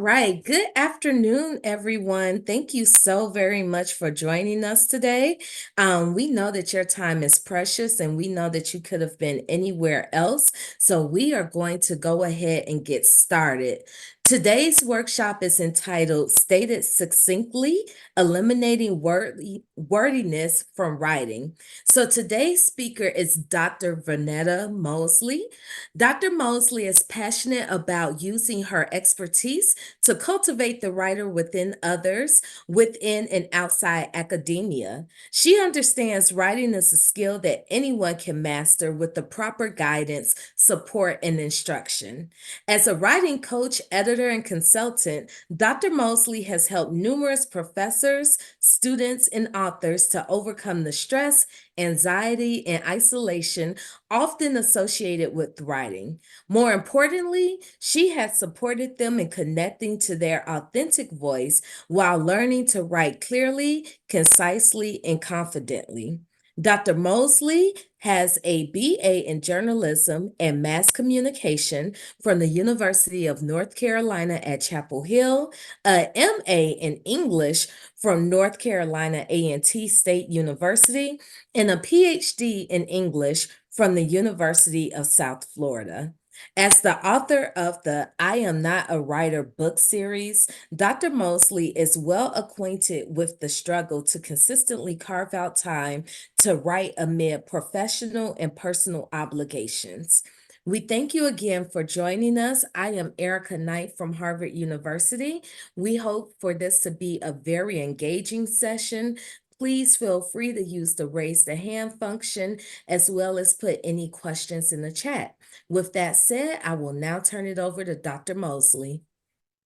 right. Good afternoon, everyone. Thank you so very much for joining us today. We know that your time is precious and we know that you could have been anywhere else. So we are going to go ahead and get started. Today's workshop is entitled Stated Succinctly, Eliminating Wordiness from Writing. So today's speaker is Dr. Vanetta Mosley. Dr. Mosley is passionate about using her expertise to cultivate the writer within others, within and outside academia. She understands writing is a skill that anyone can master with the proper guidance, support, and instruction. As a writing coach, editor, and consultant, Dr. Mosley has helped numerous professors, students, and authors to overcome the stress, anxiety, and isolation often associated with writing. More importantly, she has supported them in connecting to their authentic voice while learning to write clearly, concisely, and confidently. Dr. Mosley has a BA in journalism and mass communication from the University of North Carolina at Chapel Hill, a MA in English from North Carolina A&T State University, and a PhD in English from the University of South Florida. As the author of the I Am Not a Writer book series, Dr. Mosley is well acquainted with the struggle to consistently carve out time to write amid professional and personal obligations. We thank you again for joining us. I am Erica Knight from Harvard University. We hope for this to be a very engaging session. Please feel free to use the raise the hand function as well as put any questions in the chat. With that said, I will now turn it over to Dr. Mosley.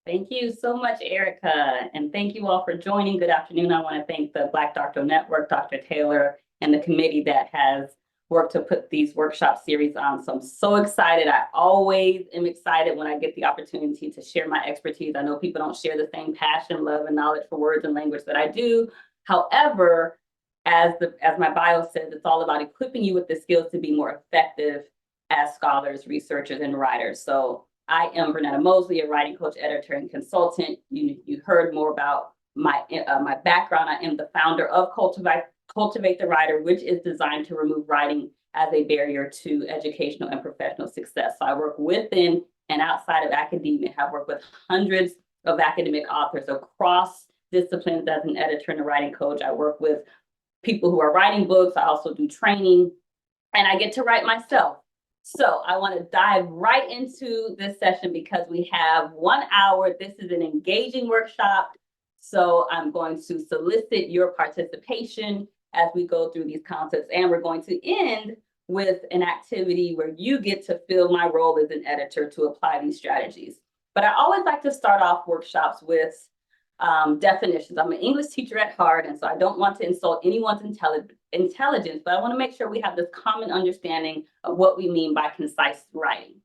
Thank you so much, Erica, and thank you all for joining. Good afternoon. I want to thank the Black Doctoral Network, Dr. Taylor, and the committee that has worked to put these workshop series on. So I'm so excited. I always am excited when I get the opportunity to share my expertise. I know people don't share the same passion, love, and knowledge for words and language that I do. However, as my bio says, it's all about equipping you with the skills to be more effective as scholars, researchers, and writers. So I am Vanetta Mosley, a writing coach, editor, and consultant. You heard more about my background. I am the founder of Cultivate the Writer, which is designed to remove writing as a barrier to educational and professional success. So I work within and outside of academia. I have worked with hundreds of academic authors across disciplines as an editor and a writing coach. I work with people who are writing books. I also do training, and I get to write myself. So I want to dive right into this session because we have 1 hour. This is an engaging workshop. So I'm going to solicit your participation as we go through these concepts. And we're going to end with an activity where you get to fill my role as an editor to apply these strategies. But I always like to start off workshops with definitions. I'm an English teacher at heart, and so I don't want to insult anyone's intelligence, but I want to make sure we have this common understanding of what we mean by concise writing.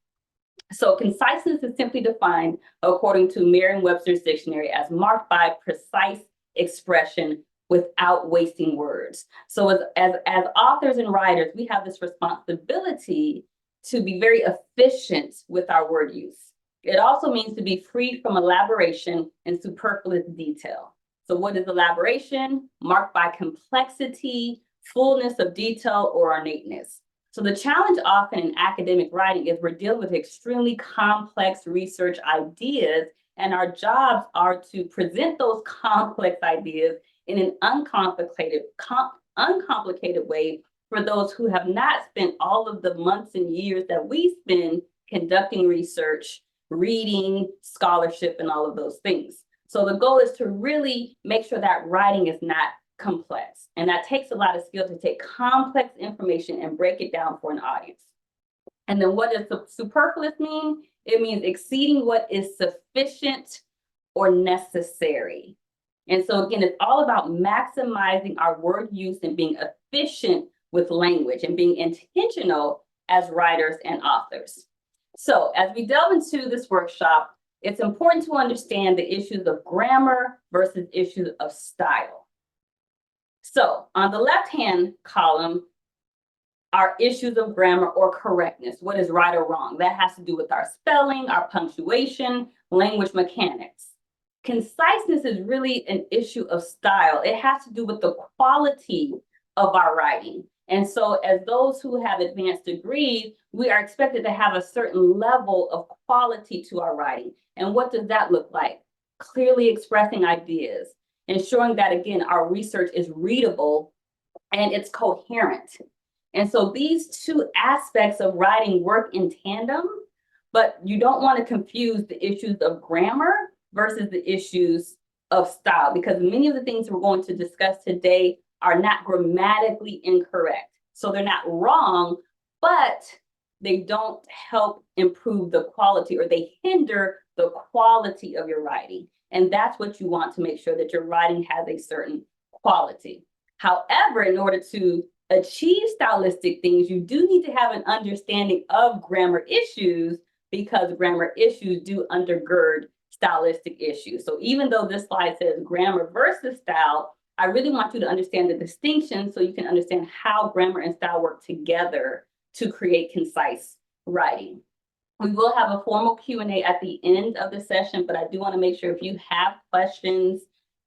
So conciseness is simply defined according to Merriam-Webster's dictionary as marked by precise expression without wasting words. So as authors and writers, we have this responsibility to be very efficient with our word use. It also means to be free from elaboration and superfluous detail. So what is elaboration? Marked by complexity, fullness of detail, or ornateness. So the challenge often in academic writing is we're dealing with extremely complex research ideas, and our jobs are to present those complex ideas in an uncomplicated way for those who have not spent all of the months and years that we spend conducting research, reading, scholarship, and all of those things. So the goal is to really make sure that writing is not complex. And that takes a lot of skill to take complex information and break it down for an audience. And then what does superfluous mean? It means exceeding what is sufficient or necessary. And so again, it's all about maximizing our word use and being efficient with language and being intentional as writers and authors. So as we delve into this workshop, it's important to understand the issues of grammar versus issues of style. So on the left-hand column, are issues of grammar or correctness. What is right or wrong? That has to do with our spelling, our punctuation, language mechanics. Conciseness is really an issue of style. It has to do with the quality of our writing. And so as those who have advanced degrees, we are expected to have a certain level of quality to our writing. And what does that look like? Clearly expressing ideas, ensuring that, again, our research is readable and it's coherent. And so these two aspects of writing work in tandem, but you don't want to confuse the issues of grammar versus the issues of style, because many of the things we're going to discuss today are not grammatically incorrect. So they're not wrong, but they don't help improve the quality, or they hinder the quality of your writing. And that's what you want to make sure, that your writing has a certain quality. However, in order to achieve stylistic things, you do need to have an understanding of grammar issues, because grammar issues do undergird stylistic issues. So even though this slide says grammar versus style, I really want you to understand the distinction so you can understand how grammar and style work together to create concise writing. We will have a formal Q&A at the end of the session, but I do want to make sure if you have questions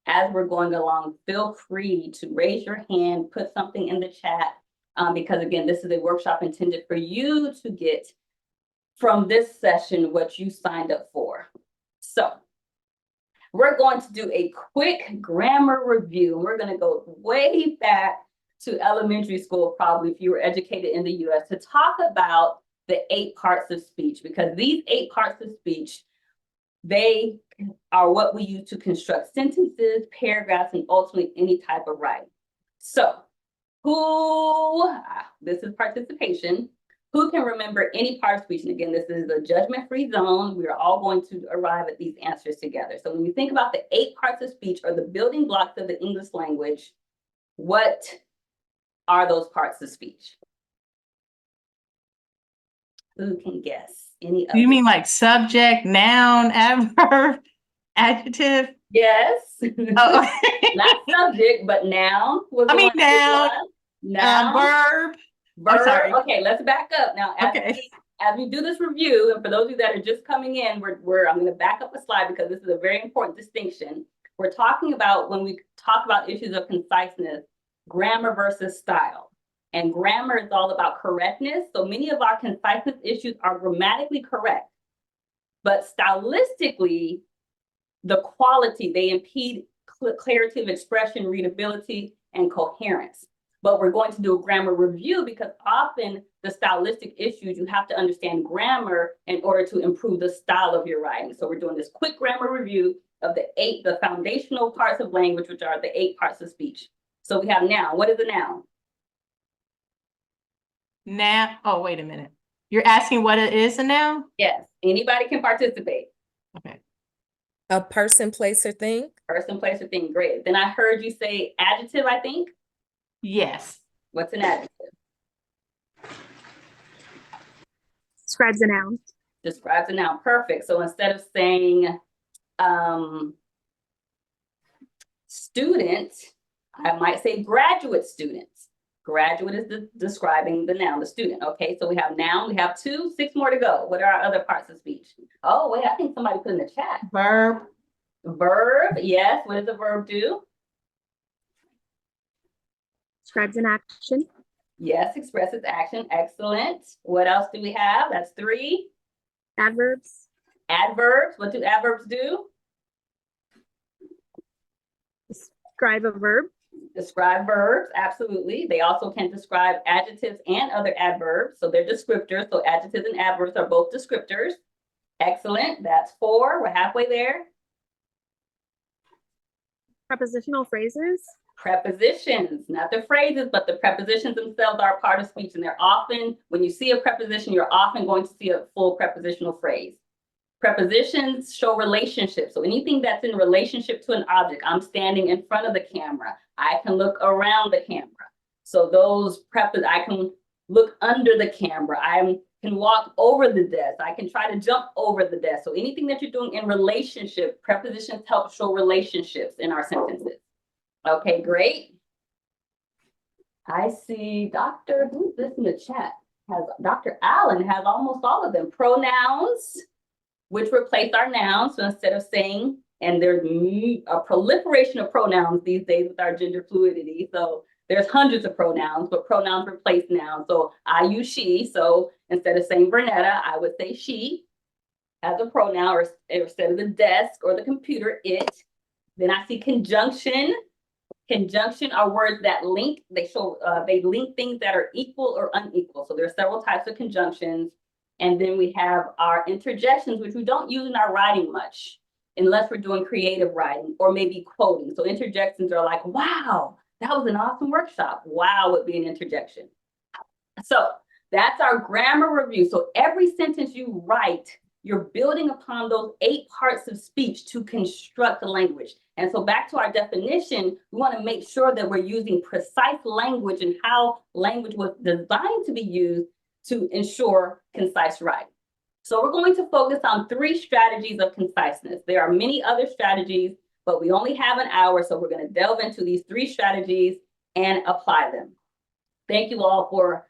as we're going along, feel free to raise your hand, put something in the chat, because again, this is a workshop intended for you to get from this session what you signed up for. So we're going to do a quick grammar review. We're going to go way back to elementary school, probably, if you were educated in the US, to talk about the 8 parts of speech, because these 8 parts of speech, they are what we use to construct sentences, paragraphs, and ultimately any type of writing. So this is participation. Who can remember any part of speech? And again, this is a judgment-free zone. We are all going to arrive at these answers together. So when you think about the 8 parts of speech, or the building blocks of the English language, what are those parts of speech? Who can guess? Any of You mean like subject, noun, adverb, adjective? Yes. Oh, Not subject, but noun. I mean noun, Noun. verb. Verb. Oh, sorry. Okay, let's back up now. As we do this review, and for those of you that are just coming in, I'm going to back up a slide, because this is a very important distinction. We're talking about, when we talk about issues of conciseness, grammar versus style. And grammar is all about correctness. So many of our conciseness issues are grammatically correct, but stylistically, the quality, they impede clarity of expression, readability, and coherence. But we're going to do a grammar review, because often the stylistic issues, you have to understand grammar in order to improve the style of your writing. So we're doing this quick grammar review of the foundational parts of language, which are the 8 parts of speech. So we have noun. What is a noun? Noun. Oh, wait a minute. You're asking what it is a noun? Yes, anybody can participate. Okay. A person, place, or thing? Person, place, or thing. Great. Then I heard you say adjective, I think. Yes. What's an adjective? Describes a noun. Describes a noun. Perfect. So instead of saying student, I might say graduate students. Graduate is describing the noun, the student. Okay, so we have noun, we have 2, 6 more to go. What are our other parts of speech? Oh, wait, I think somebody put in the chat. Verb. Verb, yes. What does the verb do? Describes an action. Yes, expresses action. Excellent. What else do we have? That's 3. Adverbs. Adverbs. What do adverbs do? Describe a verb. Describe verbs, absolutely. They also can describe adjectives and other adverbs. So they're descriptors. So adjectives and adverbs are both descriptors. Excellent. That's 4. We're halfway there. Prepositional phrases. Prepositions, not the phrases, but the prepositions themselves are a part of speech. And they're often, when you see a preposition, you're often going to see a full prepositional phrase. Prepositions show relationships. So anything that's in relationship to an object. I'm standing in front of the camera. I can look around the camera. So those I can look under the camera. I can walk over the desk. I can try to jump over the desk. So anything that you're doing in relationship, prepositions help show relationships in our sentences. Okay, great. I see Dr. Who's this in the chat? Dr. Allen has almost all of them. Pronouns, which replace our nouns. So instead of saying, and there's a proliferation of pronouns these days with our gender fluidity. So there's hundreds of pronouns, but pronouns replace nouns. So I use she. So instead of saying Vernetta, I would say she as a pronoun, or instead of the desk or the computer, it. Then I see conjunction. Conjunction are words that link. They link things that are equal or unequal. So there are several types of conjunctions. And then we have our interjections, which we don't use in our writing much, unless we're doing creative writing or maybe quoting. So interjections are like, wow, that was an awesome workshop. Wow would be an interjection. So that's our grammar review. So every sentence you write, you're building upon those 8 parts of speech to construct the language. And so back to our definition, we want to make sure that we're using precise language and how language was designed to be used to ensure concise writing. So we're going to focus on 3 strategies of conciseness. There are many other strategies, but we only have an hour, so we're going to delve into these 3 strategies and apply them. Thank you all for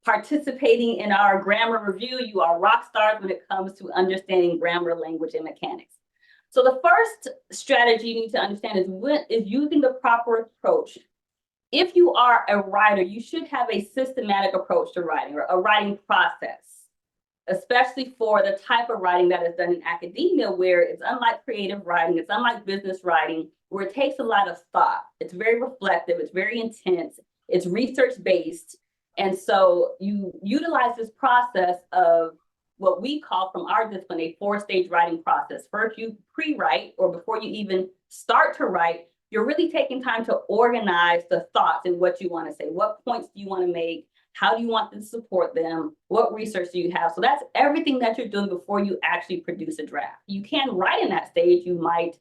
participating in our grammar review. You are rock stars when it comes to understanding grammar, language, and mechanics. So the first strategy you need to understand is using the proper approach. If you are a writer, you should have a systematic approach to writing, or a writing process, especially for the type of writing that is done in academia, where it's unlike creative writing, it's unlike business writing, where it takes a lot of thought. It's very reflective, it's very intense, it's research-based. And so you utilize this process of what we call, from our discipline, a 4-stage writing process. First, you pre-write, or before you even start to write, you're really taking time to organize the thoughts and what you want to say. What points do you want to make? How do you want to support them? What research do you have? So that's everything that you're doing before you actually produce a draft. You can write in that stage. You might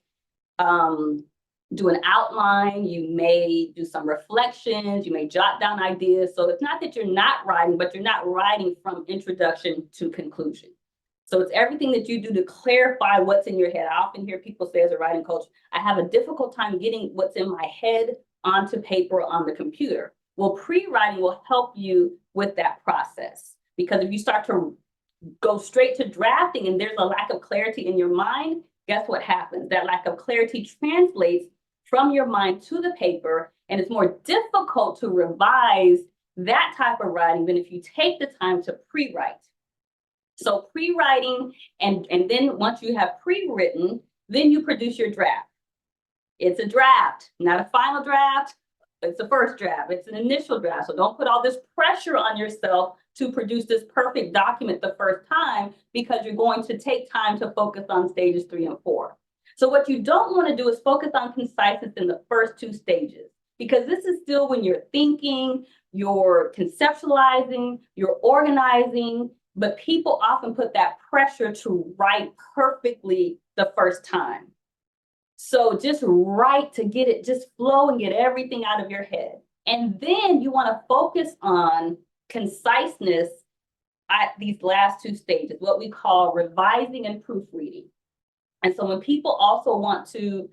do an outline, you may do some reflections, you may jot down ideas. So it's not that you're not writing, but you're not writing from introduction to conclusion. So it's everything that you do to clarify what's in your head. I often hear people say, as a writing coach, I have a difficult time getting what's in my head onto paper on the computer. Well, pre-writing will help you with that process, because if you start to go straight to drafting and there's a lack of clarity in your mind, guess what happens? That lack of clarity translates from your mind to the paper, and it's more difficult to revise that type of writing than if you take the time to pre-write. So pre-writing, and then once you have pre-written, then you produce your draft. It's a draft, not a final draft. It's a first draft. It's an initial draft. So don't put all this pressure on yourself to produce this perfect document the first time, because you're going to take time to focus on stages 3 and 4. So what you don't want to do is focus on conciseness in the first 2 stages, because this is still when you're thinking, you're conceptualizing, you're organizing, but people often put that pressure to write perfectly the first time. So just write to get it just flow and get everything out of your head. And then you want to focus on conciseness at these last 2 stages, what we call revising and proofreading. And so when people also want to,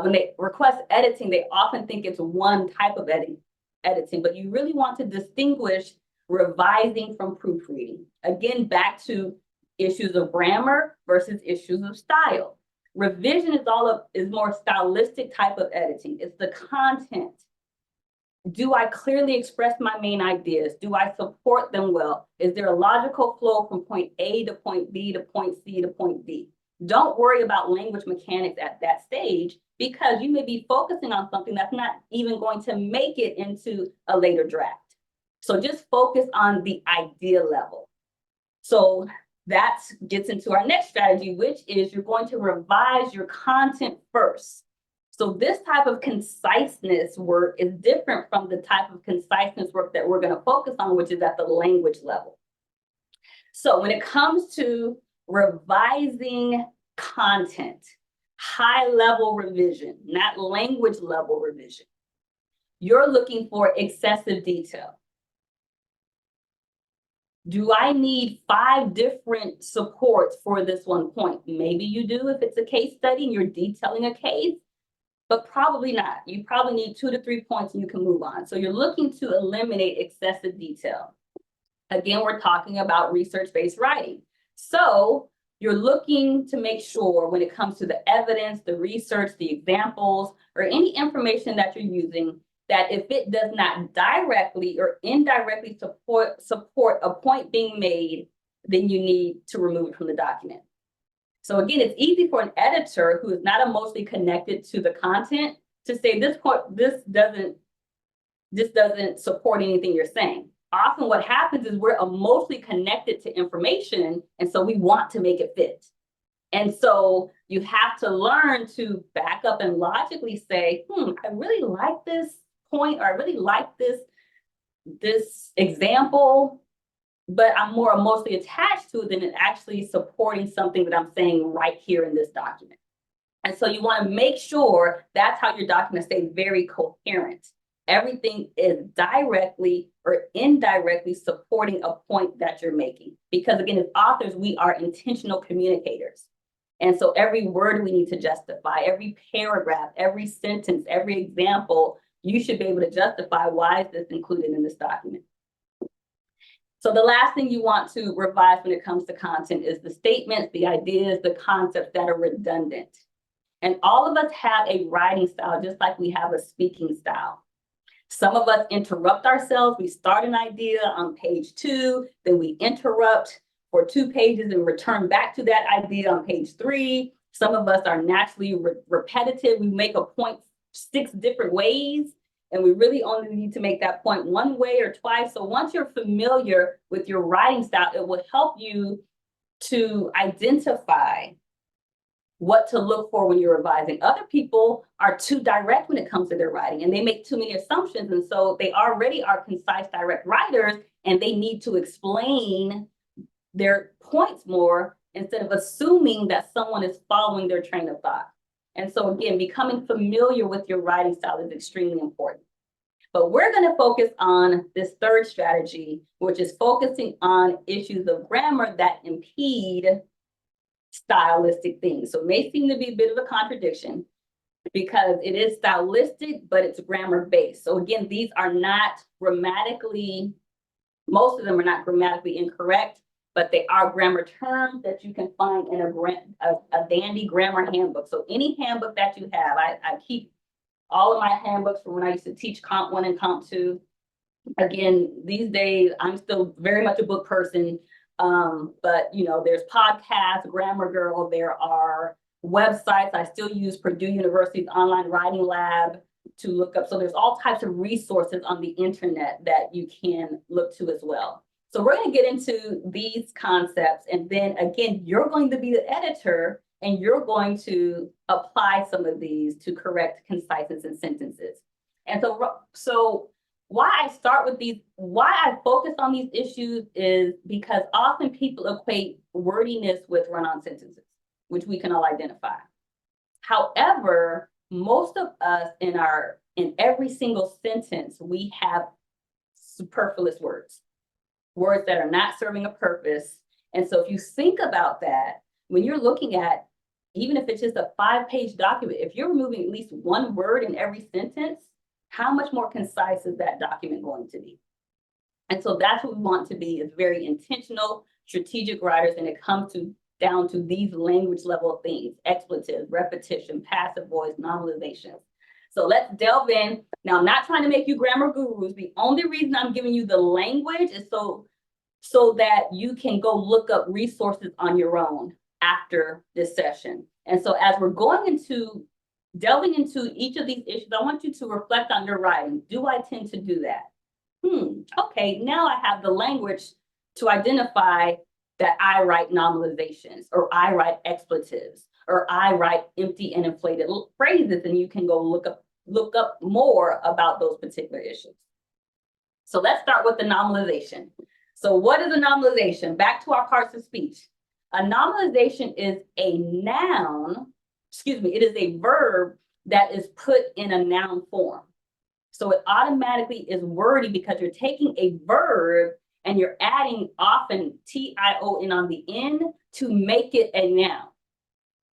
when they request editing, they often think it's one type of editing, but you really want to distinguish revising from proofreading. Again, back to issues of grammar versus issues of style. Revision is more stylistic type of editing. It's the content. Do I clearly express my main ideas? Do I support them well? Is there a logical flow from point A to point B to point C to point D? Don't worry about language mechanics at that stage, because you may be focusing on something that's not even going to make it into a later draft. So just focus on the idea level. So that gets into our next strategy, which is you're going to revise your content first. So this type of conciseness work is different from the type of conciseness work that we're going to focus on, which is at the language level. So when it comes to revising content, high-level revision, not language-level revision, you're looking for excessive detail. Do I need 5 different supports for this one point? Maybe you do if it's a case study and you're detailing a case. but probably not. You probably need 2 to 3 points and you can move on. So you're looking to eliminate excessive detail. Again, we're talking about research-based writing. So you're looking to make sure when it comes to the evidence, the research, the examples, or any information that you're using, that if it does not directly or indirectly support a point being made, then you need to remove it from the document. So again, it's easy for an editor who is not emotionally connected to the content to say this doesn't support anything you're saying. Often what happens is we're emotionally connected to information, and so we want to make it fit. And so you have to learn to back up and logically say, I really like this point, or I really like this example, but I'm more emotionally attached to it than it actually supporting something that I'm saying right here in this document. And so you want to make sure that's how your document stays very coherent. Everything is directly or indirectly supporting a point that you're making. Because again, as authors, we are intentional communicators. And so every word we need to justify, every paragraph, every sentence, every example, you should be able to justify why is this included in this document. So the last thing you want to revise when it comes to content is the statements, the ideas, the concepts that are redundant. And all of us have a writing style, just like we have a speaking style. Some of us interrupt ourselves. We start an idea on page 2, then we interrupt for 2 pages and return back to that idea on page 3. Some of us are naturally repetitive. We make a point 6 different ways, and we really only need to make that point 1 way or twice. So once you're familiar with your writing style, it will help you to identify what to look for when you're revising. Other people are too direct when it comes to their writing, and they make too many assumptions. And so they already are concise, direct writers, and they need to explain their points more instead of assuming that someone is following their train of thought. And so again, becoming familiar with your writing style is extremely important. But we're going to focus on this third strategy, which is focusing on issues of grammar that impede stylistic things. So it may seem to be a bit of a contradiction because it is stylistic, but it's grammar based. So again, these are not grammatically, most of them are not grammatically incorrect, but they are grammar terms that you can find in a dandy grammar handbook. So any handbook that you have, I keep all of my handbooks from when I used to teach Comp 1 and Comp 2. Again, these days, I'm still very much a book person. But you know, there's podcasts, Grammar Girl, there are websites. I still use Purdue University's online writing lab to look up. So there's all types of resources on the internet that you can look to as well. So we're going to get into these concepts, and then again, you're going to be the editor and you're going to apply some of these to correct conciseness in sentences. And so why I start with these, why I focus on these issues is because often people equate wordiness with run-on sentences, which we can all identify. However, most of us in every single sentence, we have superfluous words that are not serving a purpose. And so if you think about that, when you're looking at, even if it's just a 5-page document, if you're removing at least 1 word in every sentence, how much more concise is that document going to be? And so that's what we want to be, is very intentional, strategic writers, and it comes down to these language level things: expletives, repetition, passive voice, nominalizations. So let's delve in. Now, I'm not trying to make you grammar gurus. The only reason I'm giving you the language is so that you can go look up resources on your own after this session. And so as we're delving into each of these issues, I want you to reflect on your writing. Do I tend to do that? Okay, now I have the language to identify that I write nominalizations, or I write expletives, or I write empty and inflated phrases, and you can go look up more about those particular issues. So let's start with the nominalization. So what is a nominalization? Back to our parts of speech. A nominalization is a noun, it is a verb that is put in a noun form. So it automatically is wordy because you're taking a verb and you're adding often T-I-O-N on the end to make it a noun.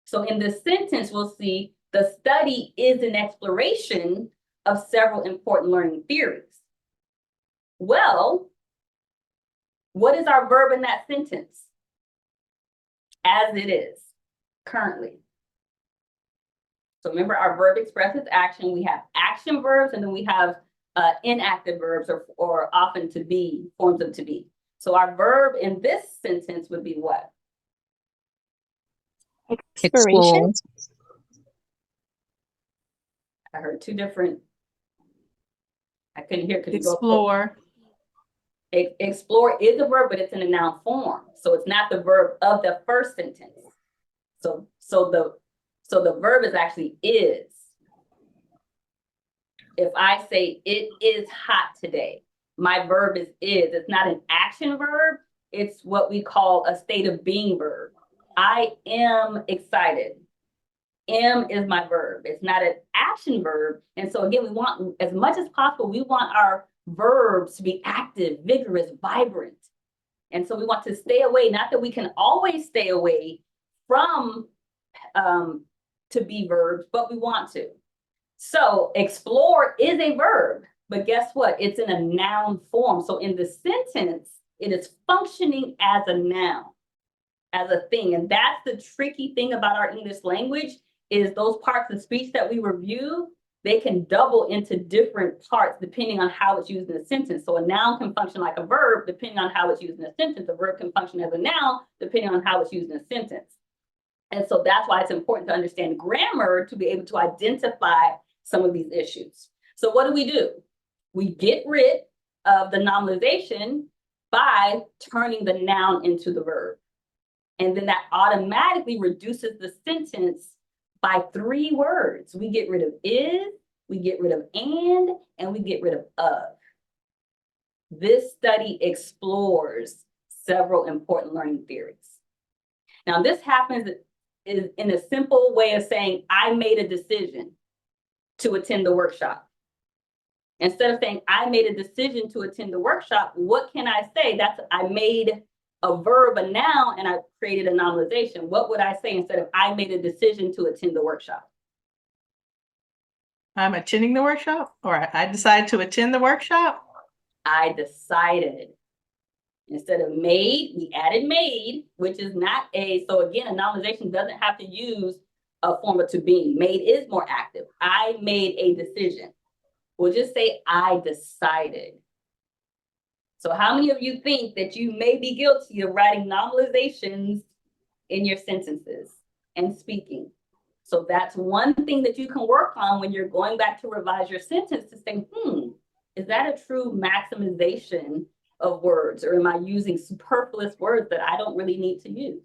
So in this sentence, we'll see The study is an exploration of several important learning theories. Well, what is our verb in that sentence? As it is currently. So remember, our verb expresses action. We have action verbs, and then we have inactive verbs or often to be, forms of to be. So our verb in this sentence would be what? Exploration. I heard two different, I couldn't hear. Could you go? Explore. Explore is a verb, but it's in a noun form. So it's not the verb of the first sentence. So the verb is actually is. If I say it is hot today, my verb is. It's not an action verb. It's what we call a state of being verb. I am excited. Am is my verb. It's not an action verb. And so again, we want, as much as possible, we want our verbs to be active, vigorous, vibrant. And so we want to stay away, not that we can always stay away from to be verbs, but we want to. So explore is a verb, but guess what? It's in a noun form. So in the sentence, it is functioning as a noun, as a thing. And that's the tricky thing about our English language, is those parts of speech that we review, they can double into different parts depending on how it's used in a sentence. So a noun can function like a verb depending on how it's used in a sentence. A verb can function as a noun depending on how it's used in a sentence. And so that's why it's important to understand grammar to be able to identify some of these issues. So what do? We get rid of the nominalization by turning the noun into the verb. And then that automatically reduces the sentence by 3 words. We get rid of is, we get rid of and we get rid of. This study explores several important learning theories. Now, this happens in a simple way of saying, I made a decision to attend the workshop. Instead of saying, I made a decision to attend the workshop, what can I say? That's, I made a verb, a noun, and I created a nominalization. What would I say instead of I made a decision to attend the workshop? I'm attending the workshop, or I decided to attend the workshop. I decided. Instead of made, we added made, which is not a, so again, a nominalization doesn't have to use a form of to be. Made is more active. I made a decision. We'll just say I decided. So how many of you think that you may be guilty of writing nominalizations in your sentences and speaking? So that's one thing that you can work on when you're going back to revise your sentence, to say, is that a true maximization of words, or am I using superfluous words that I don't really need to use?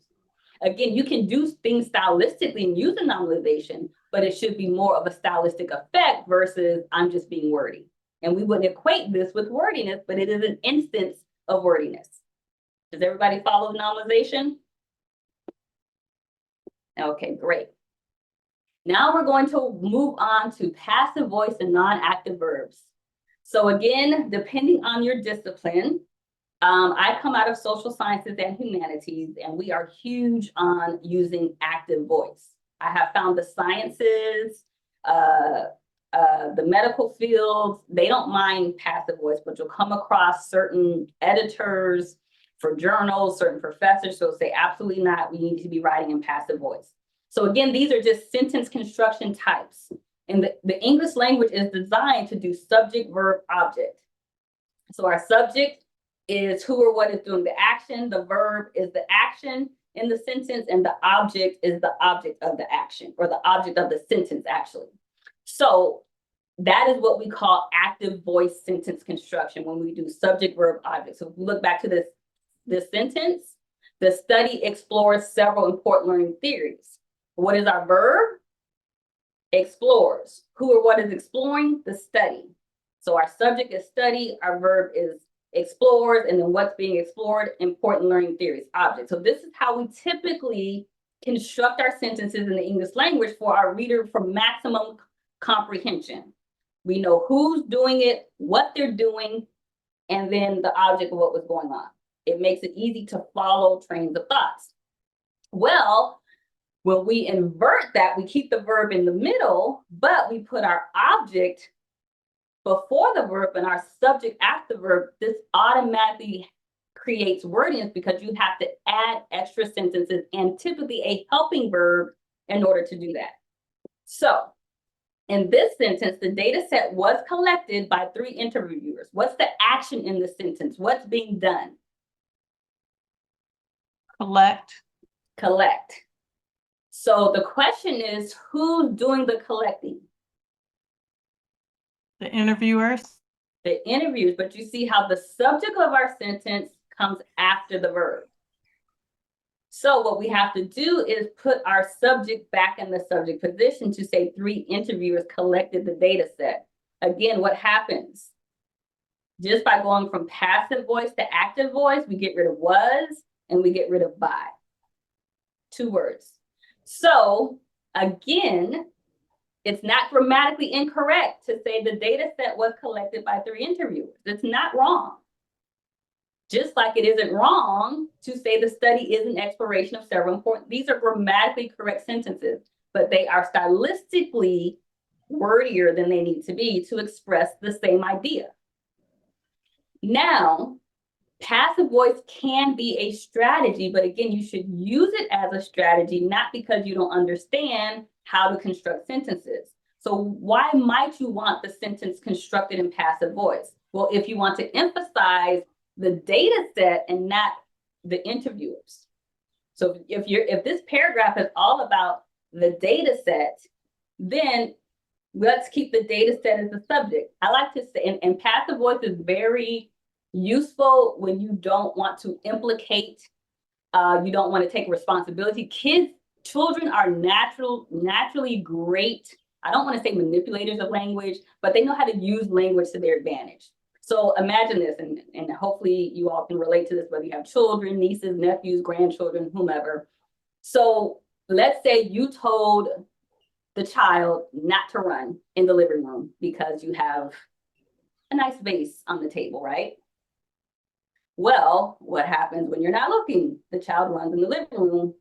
Again, you can do things stylistically and use a nominalization, but it should be more of a stylistic effect versus I'm just being wordy. And we wouldn't equate this with wordiness, but it is an instance of wordiness. Does everybody follow the nominalization? Okay, great. Now we're going to move on to passive voice and non-active verbs. So again, depending on your discipline, I come out of social sciences and humanities, and we are huge on using active voice. I have found the sciences, the medical fields, they don't mind passive voice, but you'll come across certain editors for journals, certain professors who'll say, absolutely not, we need to be writing in passive voice. So again, these are just sentence construction types. And the English language is designed to do subject, verb, object. So our subject is who or what is doing the action. The verb is the action in the sentence, and the object is the object of the action, or the object of the sentence, actually. So that is what we call active voice sentence construction when we do subject, verb, object. So if we look back to this sentence, the study explores several important learning theories. What is our verb? Explores. Who or what is exploring? The study. So our subject is study, our verb is explores, and then what's being explored? Important learning theories, object. So this is how we typically construct our sentences in the English language for our reader for maximum comprehension. We know who's doing it, what they're doing, and then the object of what was going on. It makes it easy to follow trains of thoughts. Well, When we invert that, we keep the verb in the middle, but we put our object before the verb and our subject after the verb. This automatically creates wordiness because you have to add extra sentences and typically a helping verb in order to do that. So in this sentence, the data set was collected by 3 interviewers. What's the action in the sentence? What's being done? Collect. Collect. So the question is, who's doing the collecting? The interviewers. The interviews, but you see how the subject of our sentence comes after the verb. So what we have to do is put our subject back in the subject position to say 3 interviewers collected the data set. Again, what happens? Just by going from passive voice to active voice, we get rid of was and we get rid of by. 2 words. So again, it's not grammatically incorrect to say the data set was collected by 3 interviewers. It's not wrong. Just like it isn't wrong to say the study is an exploration of several important, these are grammatically correct sentences, but they are stylistically wordier than they need to be to express the same idea. Now, passive voice can be a strategy, but again, you should use it as a strategy, not because you don't understand how to construct sentences. So why might you want the sentence constructed in passive voice? Well, if you want to emphasize the data set and not the interviewers. So if this paragraph is all about the data set, then let's keep the data set as the subject. I like to say, and passive voice is very useful when you don't want to implicate, you don't want to take responsibility. Children are naturally great, I don't want to say manipulators of language, but they know how to use language to their advantage. So imagine this, and hopefully you all can relate to this, whether you have children, nieces, nephews, grandchildren, whomever. So let's say you told the child not to run in the living room because you have a nice vase on the table, right? Well, what happens when you're not looking? The child runs in the living room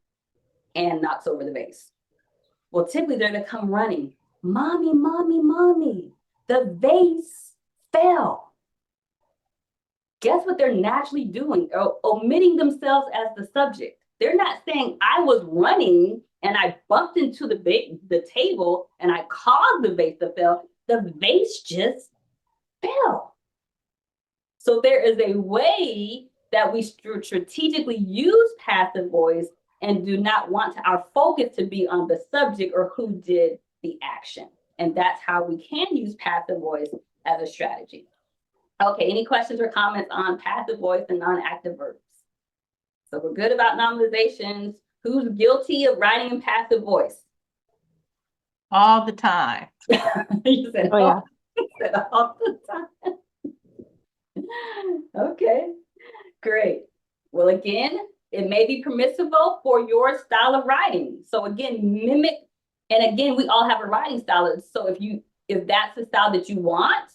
and knocks over the vase. Well, typically they're gonna come running. Mommy, mommy, mommy, the vase fell. Guess what they're naturally doing? Omitting themselves as the subject. They're not saying I was running and I bumped into the table and I caused the vase to fall. The vase just fell. So there is a way that we strategically use passive voice and do not want our focus to be on the subject or who did the action. And that's how we can use passive voice as a strategy. Okay, any questions or comments on passive voice and non-active verbs? So we're good about normalizations. Who's guilty of writing in passive voice? All the time. You said, Oh, yeah. you said all the time. Okay, great. Well, again, it may be permissible for your style of writing. So again, mimic, and again, we all have a writing style. So if that's the style that you want,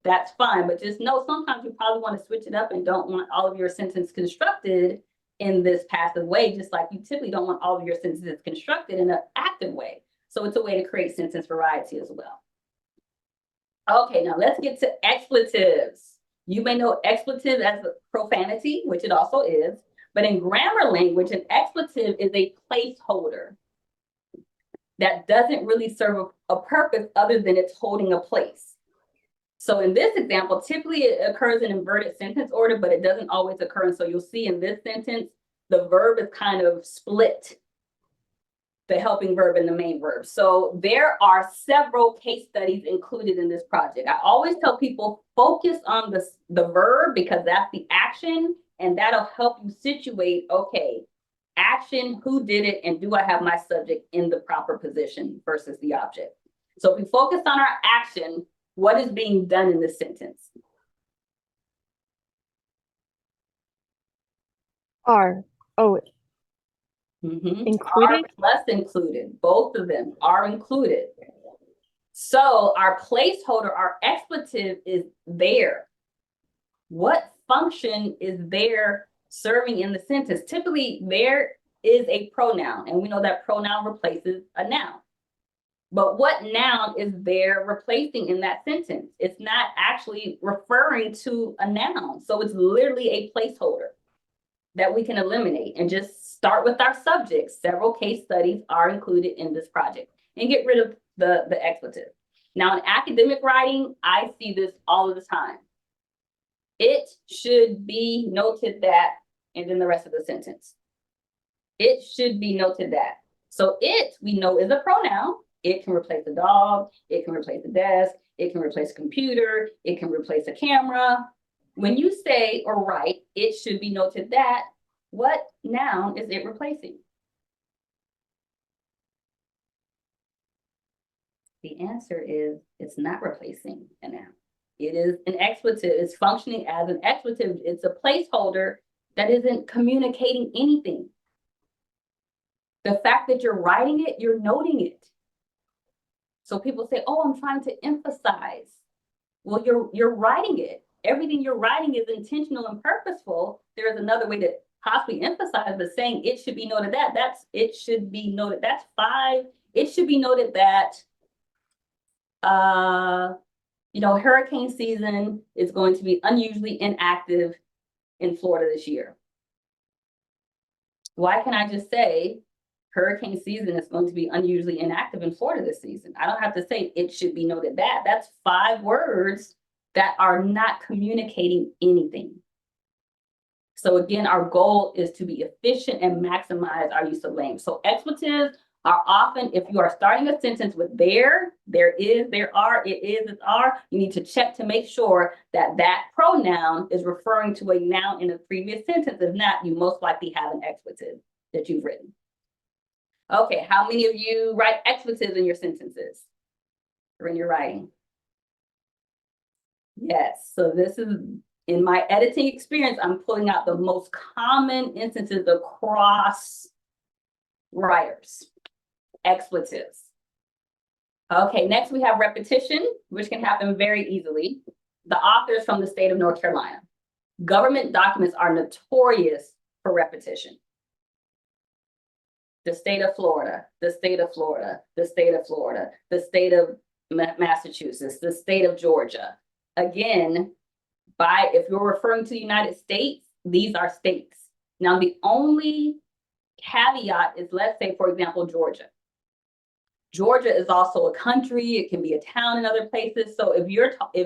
that's fine. But just know sometimes you probably want to switch it up and don't want all of your sentences constructed in this passive way, just like you typically don't want all of your sentences constructed in an active way. So it's a way to create sentence variety as well. Okay, now let's get to expletives. You may know expletive as profanity, which it also is, but in grammar language, an expletive is a placeholder that doesn't really serve a purpose other than it's holding a place. So in this example, typically it occurs in inverted sentence order, but it doesn't always occur. And so you'll see in this sentence, the verb is kind of split, the helping verb and the main verb. So there are several case studies included in this project. I always tell people focus on the verb because that's the action, and that'll help you situate, okay, action, who did it, and do I have my subject in the proper position versus the object. So if we focus on our action, what is being done in this sentence? Are. Oh, included? Are plus included. Both of them are included. So our placeholder, our expletive is there. What function is there serving in the sentence? Typically, there is a pronoun, and we know that pronoun replaces a noun. But what noun is there replacing in that sentence? It's not actually referring to a noun. So it's literally a placeholder that we can eliminate and just start with our subjects. Several case studies are included in this project, and get rid of the expletive. Now, in academic writing, I see this all of the time. It should be noted that, and then the rest of the sentence. It should be noted that. So it, we know, is a pronoun. It can replace a dog, it can replace a desk, it can replace a computer, it can replace a camera. When you say or write, it should be noted that, what noun is it replacing? The answer is it's not replacing a noun. It is an expletive. It's functioning as an expletive. It's a placeholder that isn't communicating anything. The fact that you're writing it, you're noting it. So people say, oh, I'm trying to emphasize. Well, you're writing it. Everything you're writing is intentional and purposeful. There is another way to possibly emphasize, but saying it should be noted that, it should be noted. That's 5. It should be noted that, hurricane season is going to be unusually inactive in Florida this year. Why can't I just say hurricane season is going to be unusually inactive in Florida this season? I don't have to say it should be noted that. That's 5 words that are not communicating anything. So again, our goal is to be efficient and maximize our use of language. So expletives are often, if you are starting a sentence with there is, there are, it is, it's are, you need to check to make sure that that pronoun is referring to a noun in the previous sentence. If not, you most likely have an expletive that you've written. Okay, how many of you write expletives in your sentences or in your writing? Yes, so this is, in my editing experience, I'm pulling out the most common instances across writers, expletives. Okay, next we have repetition, which can happen very easily. The authors from the state of North Carolina. Government documents are notorious for repetition. The state of Florida, the state of Florida, the state of Florida, the state of Massachusetts, the state of Georgia. Again, if you're referring to the United States, these are states. Now, the only caveat is, let's say, for example, Georgia. Georgia is also a country. It can be a town in other places. So if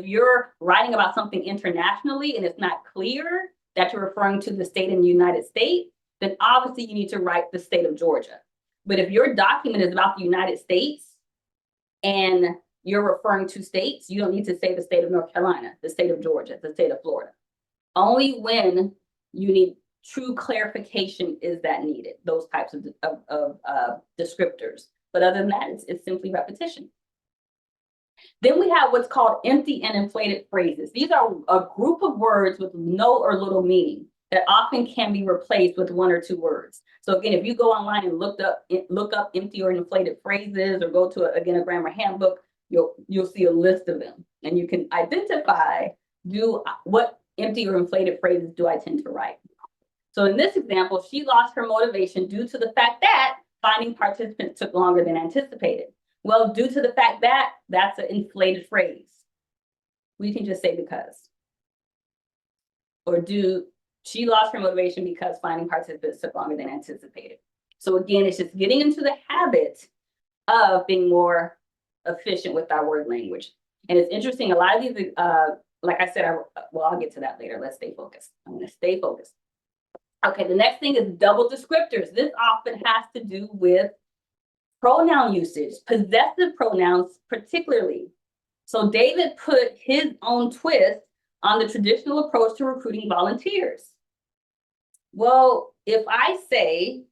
you're writing about something internationally and it's not clear that you're referring to the state in the United States, then obviously you need to write the state of Georgia. But if your document is about the United States and you're referring to states, you don't need to say the state of North Carolina, the state of Georgia, the state of Florida. Only when you need true clarification is that needed, those types of descriptors. But other than that, it's simply repetition. Then we have what's called empty and inflated phrases. These are a group of words with no or little meaning that often can be replaced with 1 or 2 words. So again, if you go online and look up empty or inflated phrases, or go to a grammar handbook, you'll see a list of them, and you can identify, what empty or inflated phrases do I tend to write. So in this example, she lost her motivation due to the fact that finding participants took longer than anticipated. Well, due to the fact that, that's an inflated phrase. We can just say because. Or she lost her motivation because finding participants took longer than anticipated. So again, it's just getting into the habit of being more efficient with our word language. And it's interesting, a lot of these, like I said, I'll get to that later. Let's stay focused. I'm going to stay focused. Okay, the next thing is double descriptors. This often has to do with pronoun usage, possessive pronouns particularly. So David put his own twist on the traditional approach to recruiting volunteers. Well, if I say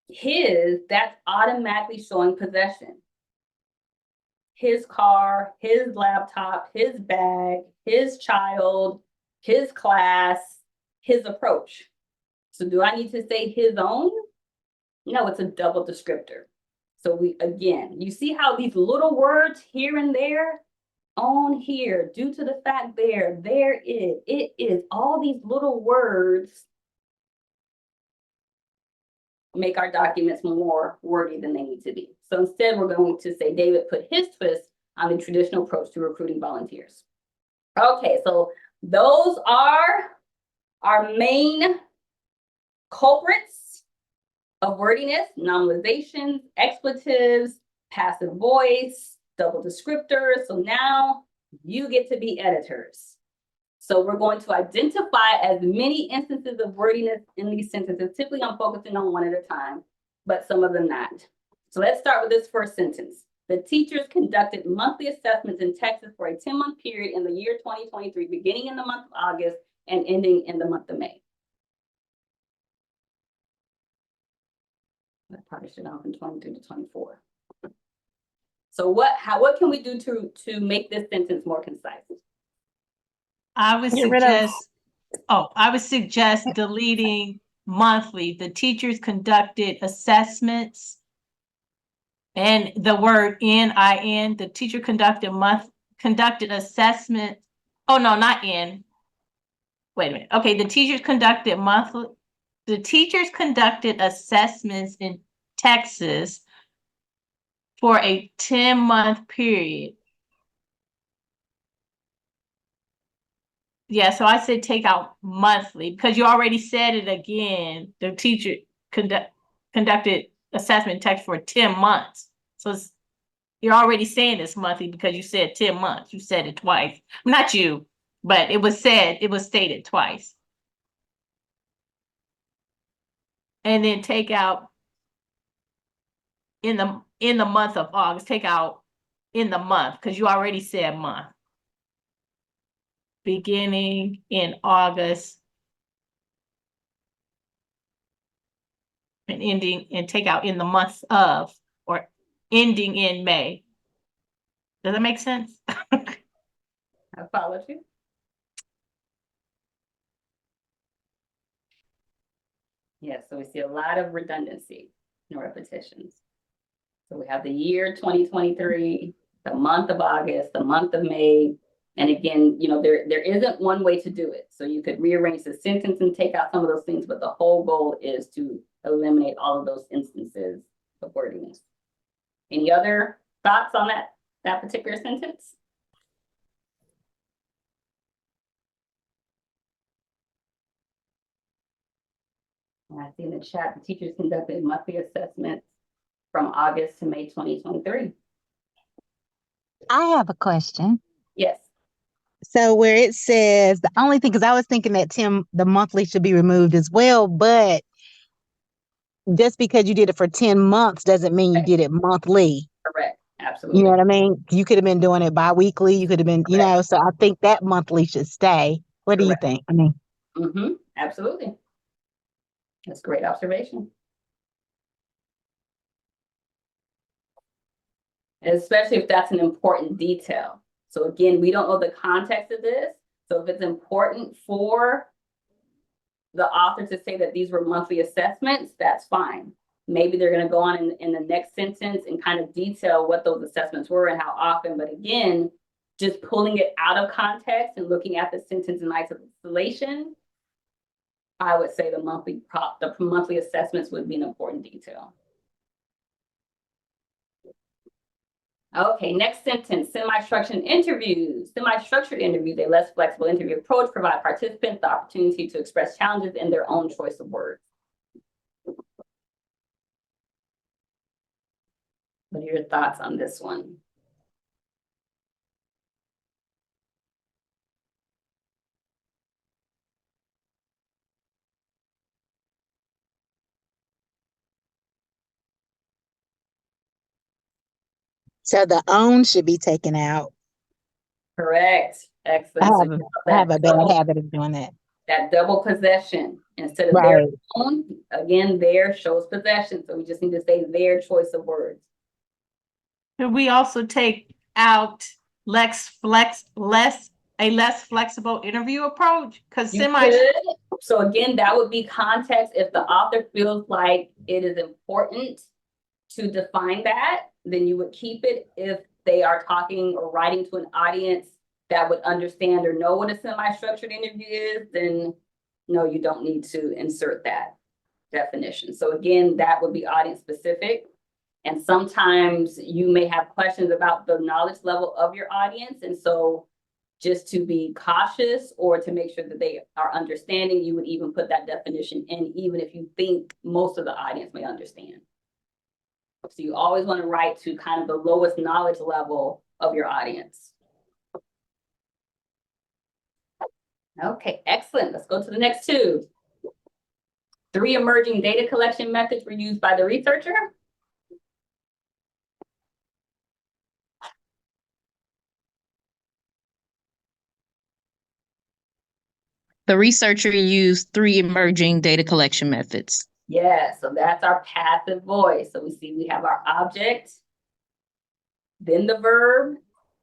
his, that's automatically showing possession. His car, his laptop, his bag, his child, his class, his approach. So do I need to say his own? No, it's a double descriptor. So you see how these little words here and there, on here, due to the fact there is, it is, all these little words make our documents more wordy than they need to be. So instead, we're going to say David put his twist on the traditional approach to recruiting volunteers. Okay, so those are our main culprits of wordiness: nominalizations, expletives, passive voice, double descriptors. So now you get to be editors. So we're going to identify as many instances of wordiness in these sentences. Typically, I'm focusing on one at a time, but some of them not. So let's start with this first sentence. The teachers conducted monthly assessments in Texas for a 10-month period in the year 2023, beginning in the month of August and ending in the month of May. I probably should have from 23 to 24. So what can we do to make this sentence more concise? I would suggest deleting monthly. The teachers conducted assessments, and the word NIN, the teacher conducted assessment. Oh no, not in. Wait a minute. Okay, the teachers conducted assessments in Texas for a 10-month period. Yeah, so I said take out monthly because you already said it again. The teacher conducted assessment text for 10 months. So you're already saying it's monthly because you said 10 months. You said it twice. Not you, but it was stated twice. And then take out in the month of August, take out in the month because you already said month. Beginning in August and ending, and take out in the month of, or ending in May. Does that make sense? I followed you. Yes, so we see a lot of redundancy and repetitions. So we have the year 2023, the month of August, the month of May. And again, there isn't one way to do it. So you could rearrange the sentence and take out some of those things, but the whole goal is to eliminate all of those instances of wordiness. Any other thoughts on that particular sentence? And I see in the chat, the teachers conducted monthly assessments from August to May 2023. I have a question. Yes. So where it says, the only thing, because I was thinking that the monthly should be removed as well, but just because you did it for 10 months doesn't mean you did it monthly. Correct. Absolutely. You know what I mean? You could have been doing it bi-weekly. You could have been, so I think that monthly should stay. What do you think? I mean, absolutely. That's a great observation. Especially if that's an important detail. So again, we don't know the context of this. So if it's important for the author to say that these were monthly assessments, that's fine. Maybe they're going to go on in the next sentence and kind of detail what those assessments were and how often. But again, just pulling it out of context and looking at the sentence in isolation, I would say the monthly assessments would be an important detail. Okay, next sentence, semi-structured interviews. Semi-structured interviews, a less flexible interview approach, provide participants the opportunity to express challenges in their own choice of words. What are your thoughts on this one? so the own should be taken out. Correct. Excellent. I have a bad habit of doing that. That double possession instead of their own, again, their shows possession. So we just need to say their choice of words. Could we also take out a less flexible interview approach? Because So again, that would be context. If the author feels like it is important to define that, then you would keep it. If they are talking or writing to an audience that would understand or know what a semi-structured interview is, then no, you don't need to insert that. definition. So again, that would be audience specific. And sometimes you may have questions about the knowledge level of your audience. And so just to be cautious or to make sure that they are understanding, you would even put that definition in, even if you think most of the audience may understand. So you always want to write to kind of the lowest knowledge level of your audience. Okay, excellent. Let's go to the next two. 3 emerging data collection methods were used by the researcher. The researcher used 3 emerging data collection methods. Yeah, so that's our passive voice. So we see we have our object, then the verb,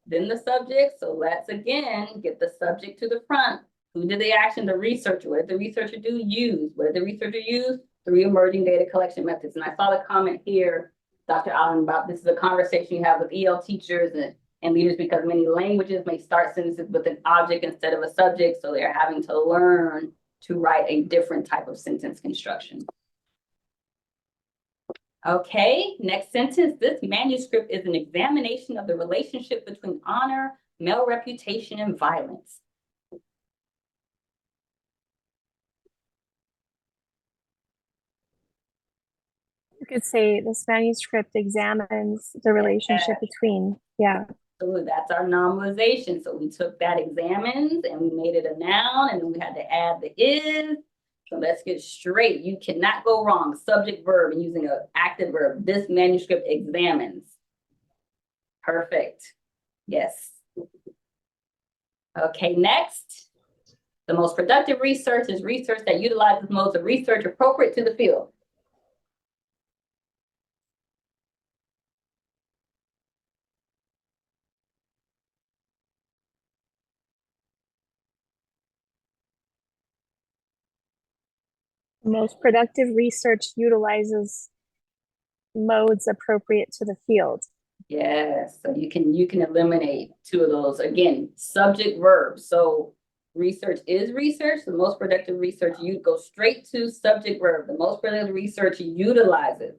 then the subject. So let's again get the subject to the front. Who did the action? The researcher. What did the researcher do? Use. What did the researcher use? 3 emerging data collection methods. And I saw the comment here, Dr. Allen, about this is a conversation you have with EL teachers and leaders because many languages may start sentences with an object instead of a subject. So they're having to learn to write a different type of sentence construction. Okay, next sentence. This manuscript is an examination of the relationship between honor, male reputation, and violence. You could say this manuscript examines the relationship between, yeah. So that's our nominalization. So we took that examines and we made it a noun and then we had to add the is. So let's get straight. You cannot go wrong. Subject verb and using an active verb. This manuscript examines. Perfect. Yes. Okay, next. The most productive research is research that utilizes modes of research appropriate to the field. Most productive research utilizes modes appropriate to the field. Yes, so you can eliminate 2 of those. Again, subject verb. So research is research. The most productive research, you go straight to subject verb. The most productive research utilizes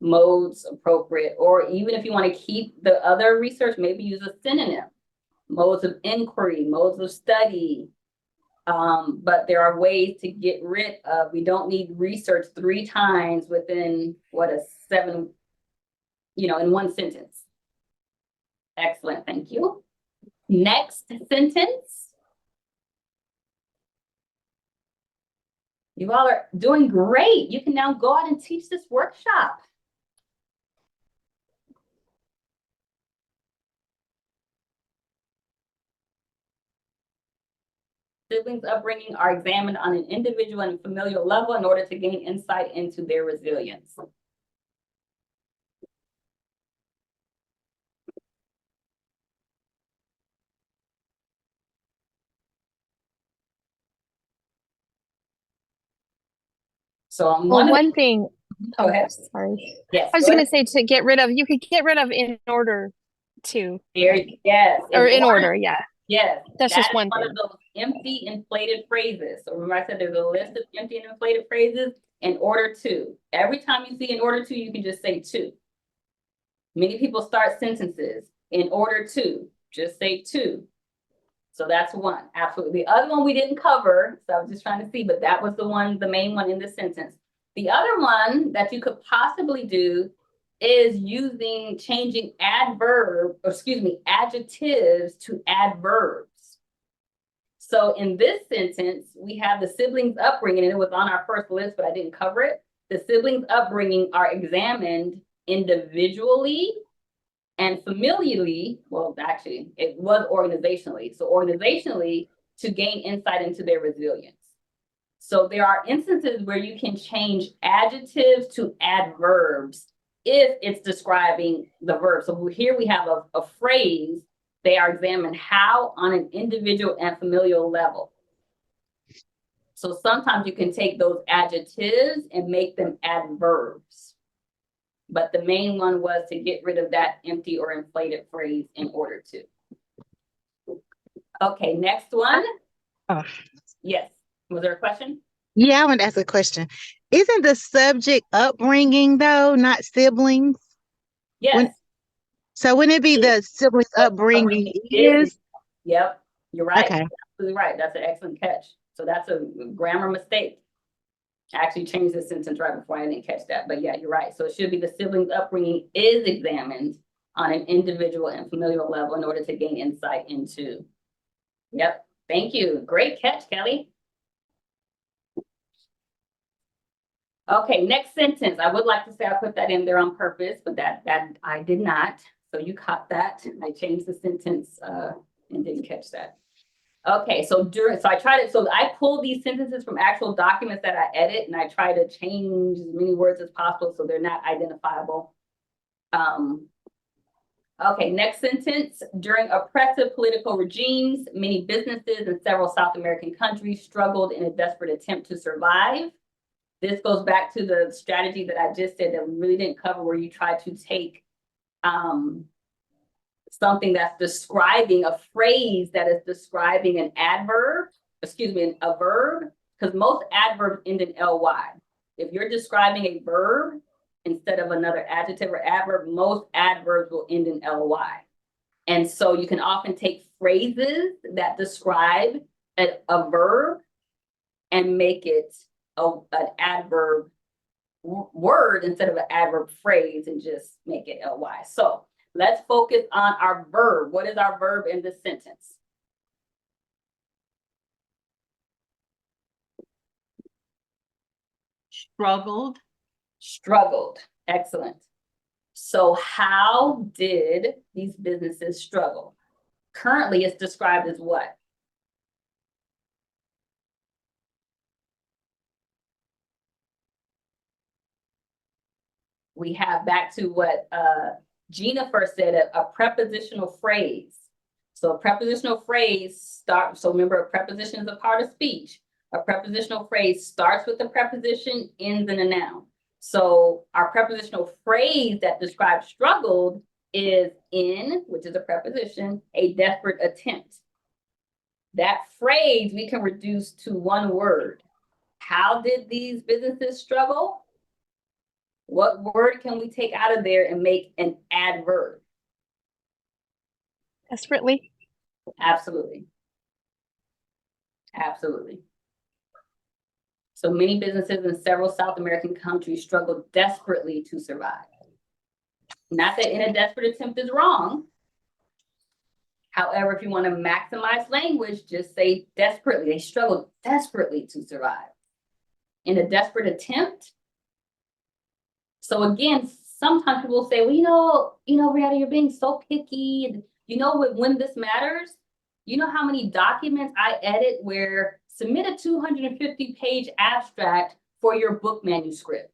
modes appropriate, or even if you want to keep the other research, maybe use a synonym. Modes of inquiry, modes of study. But there are ways to get rid of, we don't need research 3 times within what, 7, in one sentence. Excellent, thank you. Next sentence. You all are doing great. You can now go out and teach this workshop. Siblings' upbringing are examined on an individual and familial level in order to gain insight into their resilience. So one thing. Go ahead. Sorry. Yes. I was going to say to get rid of, you could get rid of in order to. Yes. Or in order, yeah. Yes. That's just one thing. thing. Of those empty inflated phrases. So remember I said there's a list of empty and inflated phrases. In order to. Every time you see in order to, you can just say to. Many people start sentences in order to. Just say to. So that's one. Absolutely. The other one we didn't cover. So I was just trying to see, but that was the main one in the sentence. The other one that you could possibly do is changing adjectives to adverbs. So in this sentence, we have the siblings' upbringing, and it was on our first list, but I didn't cover it. The siblings' upbringing are examined individually and familially. Well, actually, it was organizationally. So organizationally, to gain insight into their resilience. So there are instances where you can change adjectives to adverbs if it's describing the verb. So here we have a phrase. They are examined how on an individual and familial level. So sometimes you can take those adjectives and make them adverbs. But the main one was to get rid of that empty or inflated phrase in order to. Okay, next one. Oh. Yes. Was there a question? Yeah, I want to ask a question. Isn't the subject upbringing though, not siblings? When Yes. so wouldn't it be the siblings upbringing is? Yep, you're right. Okay. Absolutely right. That's an excellent catch. So that's a grammar mistake. I actually changed the sentence right before I didn't catch that. But yeah, you're right. So it should be the siblings' upbringing is examined on an individual and familial level in order to gain insight into. Yep. Thank you. Great catch, Kelly. Okay, next sentence. I would like to say I put that in there on purpose, but that I did not. So you caught that. I changed the sentence and didn't catch that. Okay, so I pull these sentences from actual documents that I edit, and I try to change as many words as possible so they're not identifiable. Okay, next sentence. During oppressive political regimes, many businesses in several South American countries struggled in a desperate attempt to survive. This goes back to the strategy that I just said that we really didn't cover, where you try to take something that's describing a phrase that is describing an adverb, a verb, because most adverbs end in ly. If you're describing a verb instead of another adjective or adverb, most adverbs will end in ly. And so you can often take phrases that describe a verb and make it an adverb word instead of an adverb phrase and just make it ly. So let's focus on our verb. What is our verb in this sentence? Struggled. Struggled. Excellent. So how did these businesses struggle? Currently, it's described as what? We have back to what Gina first said, a prepositional phrase. So a prepositional phrase starts, so remember, a preposition is a part of speech. A prepositional phrase starts with the preposition, ends in a noun. So our prepositional phrase that describes struggled is in, which is a preposition, a desperate attempt. That phrase we can reduce to one word. How did these businesses struggle? What word can we take out of there and make an adverb? Desperately. Absolutely. Absolutely. So many businesses in several South American countries struggle desperately to survive. Not that in a desperate attempt is wrong. However, if you want to maximize language, just say desperately. They struggle desperately to survive. In a desperate attempt. So again, sometimes people will say, well, Brianna, you're being so picky. And when this matters, you know how many documents I edit where submit a 250-page abstract for your book manuscript.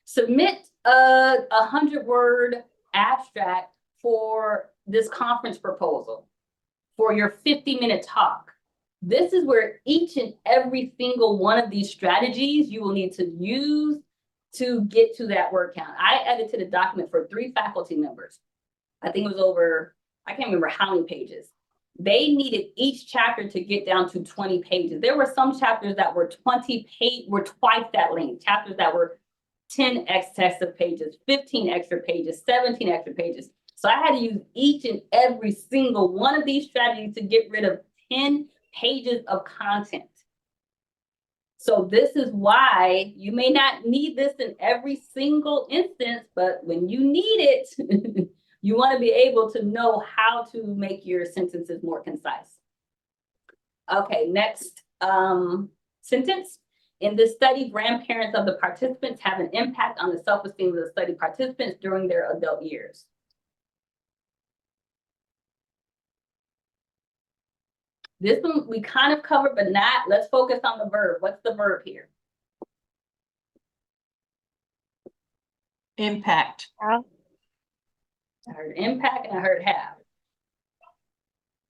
Submit a 100-word abstract for this conference proposal, for your 50-minute talk. This is where each and every single one of these strategies you will need to use to get to that word count. I edited a document for 3 faculty members. I think it was over, I can't remember how many pages. They needed each chapter to get down to 20 pages. There were some chapters that were were twice that length, chapters that were 10 excessive pages, 15 extra pages, 17 extra pages. So I had to use each and every single one of these strategies to get rid of 10 pages of content. So this is why you may not need this in every single instance, but when you need it, you want to be able to know how to make your sentences more concise. Okay, next sentence. In this study, grandparents of the participants have an impact on the self-esteem of the study participants during their adult years. This one we kind of covered, but not. Let's focus on the verb. What's the verb here? Impact. Have. I heard impact and I heard have.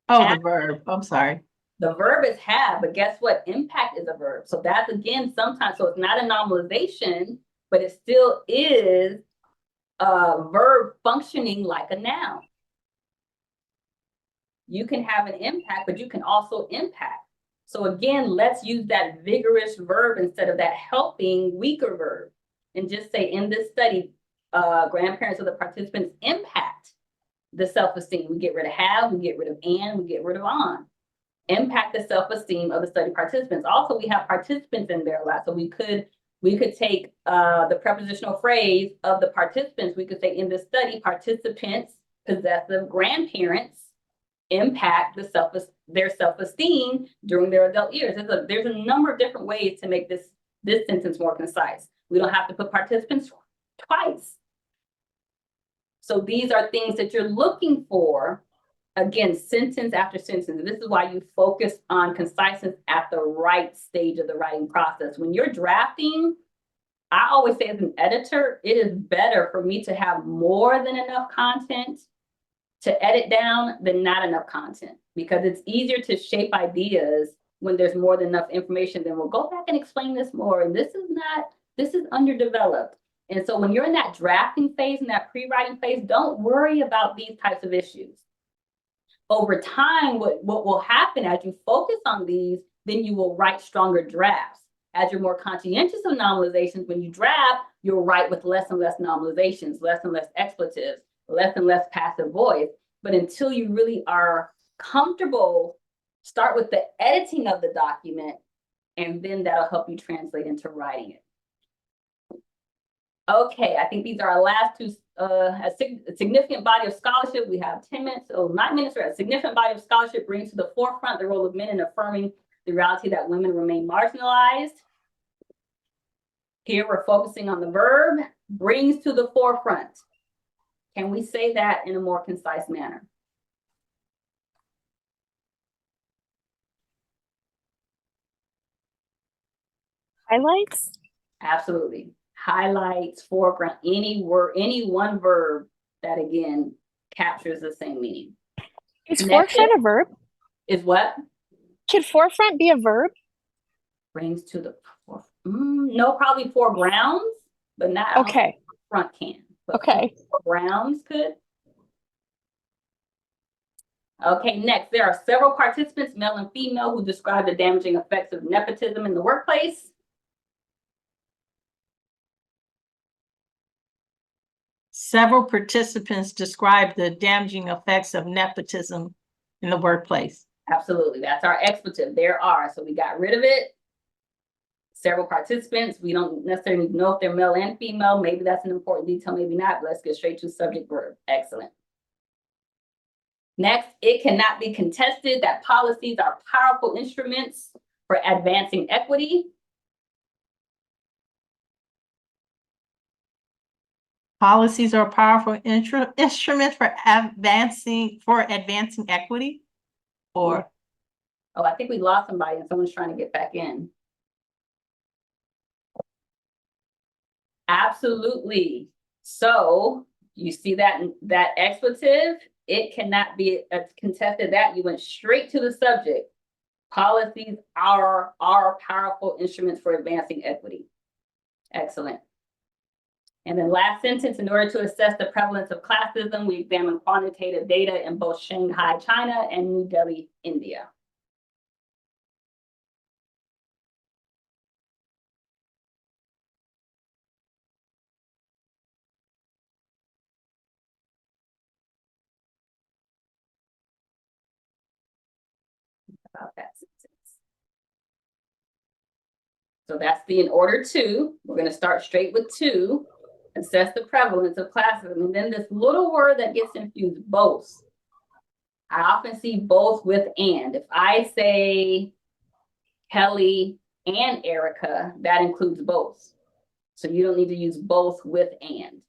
Oh, the verb. I'm sorry. The verb is have, but guess what? Impact is a verb. So that's, again, sometimes, so it's not a normalization, but it still is a verb functioning like a noun. You can have an impact, but you can also impact. So again, let's use that vigorous verb instead of that helping weaker verb. And just say, in this study, grandparents of the participants impact the self-esteem. We get rid of have, we get rid of and, we get rid of on. Impact the self-esteem of the study participants. Also, we have participants in there a lot. So we could take the prepositional phrase of the participants. We could say, in this study, participants, possessive grandparents, impact their self-esteem during their adult years. There's a number of different ways to make this sentence more concise. We don't have to put participants twice. So these are things that you're looking for, again, sentence after sentence. And this is why you focus on conciseness at the right stage of the writing process. When you're drafting, I always say, as an editor, it is better for me to have more than enough content to edit down than not enough content, because it's easier to shape ideas when there's more than enough information. Then we'll go back and explain this more. And this is underdeveloped. And so when you're in that drafting phase and that pre-writing phase, don't worry about these types of issues. Over time, what will happen as you focus on these, then you will write stronger drafts. As you're more conscientious of normalizations, when you draft, you'll write with less and less normalizations, less and less expletives, less and less passive voice. But until you really are comfortable, start with the editing of the document, and then that'll help you translate into writing it. Okay, I think these are our last two. A significant body of scholarship. We have 10 minutes, 9 minutes. A significant body of scholarship brings to the forefront the role of men in affirming the reality that women remain marginalized. Here we're focusing on the verb, brings to the forefront. Can we say that in a more concise manner? Highlights? Absolutely. Highlights, foreground, any word, any one verb that again captures the same meaning. Is forefront a verb? Is what? Should forefront be a verb? Brings to the no, probably foregrounds, but not okay. Front can. But okay. Foregrounds could. Okay, next, there are several participants, male and female, who describe the damaging effects of nepotism in the workplace. Several participants describe the damaging effects of nepotism in the workplace. Absolutely, that's our expletive. There are, so we got rid of it. Several participants, we don't necessarily know if they're male and female. Maybe that's an important detail, maybe not. But let's get straight to subject verb. Excellent. Next, it cannot be contested that policies are powerful instruments for advancing equity. Policies are powerful instruments for advancing equity. Or oh, I think we lost somebody and someone's trying to get back in. Absolutely. So you see that expletive, it cannot be contested. That you went straight to the subject. Policies are powerful instruments for advancing equity. Excellent. And then last sentence, in order to assess the prevalence of classism, we examine quantitative data in both Shanghai, China, and New Delhi, India. About that sentence. So that's the in order to. We're going to start straight with to. Assess the prevalence of classism. And then this little word that gets infused, both. I often see both with and. If I say Kelly and Erica, that includes both. So you don't need to use both with and.